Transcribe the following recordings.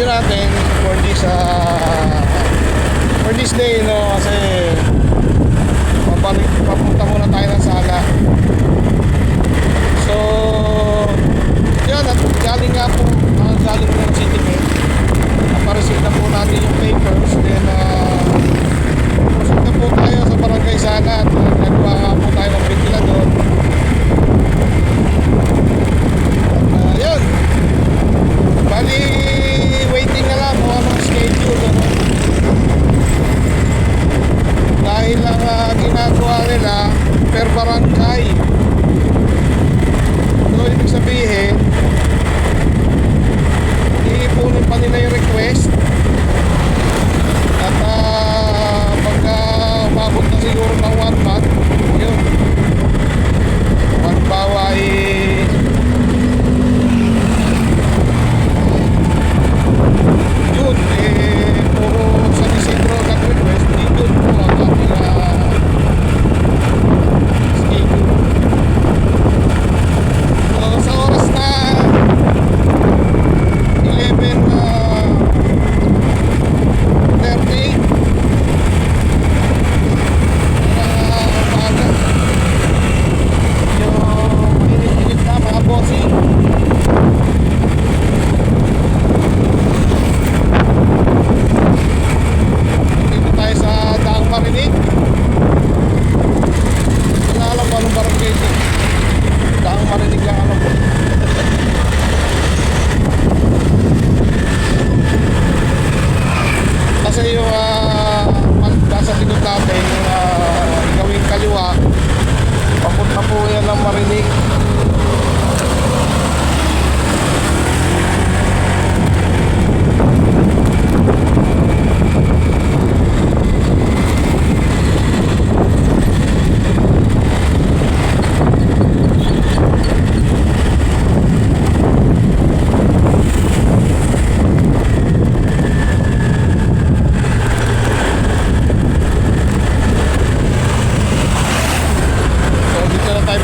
video natin for this day, no, kasi papunta muna tayo ng sala. So yun, at galing nga po galing ng City Med, napareceive na po natin yung papers. Then pusok na po tayo sa barangay Sala at nagawa nga po tayo ng ventilador. Yun, bali waiting na lang kung anong schedule, ano? Dahil lang ginagawa nila per barangay. So ibig sabihin, iipunin pa nila yung request. At pagka umabot na siguro ng 1 month, yun, magbawa yun, puro sa Isidro nag-request, yun po ang ating schedule. So sa oras na 11:30 umaga, yung init-init na mga bossing. Dito tayo sa Daang Marinig. Hindi na alam kung anong barangay ito. Daang Marinig lang alam ko. Kasi yung nasa likod natin, yung gawing kaliwa, papunta po yan ng Marinig.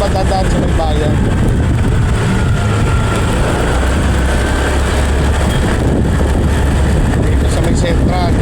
Dadaan sa may bayan. Dito sa may sentral.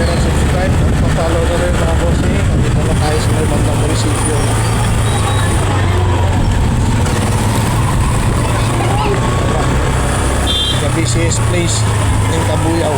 share, and subscribe. At pa-follow na rin mga bossing. Nandito na tayo sa may bandang munisipyo. The busiest place in Cabuyao.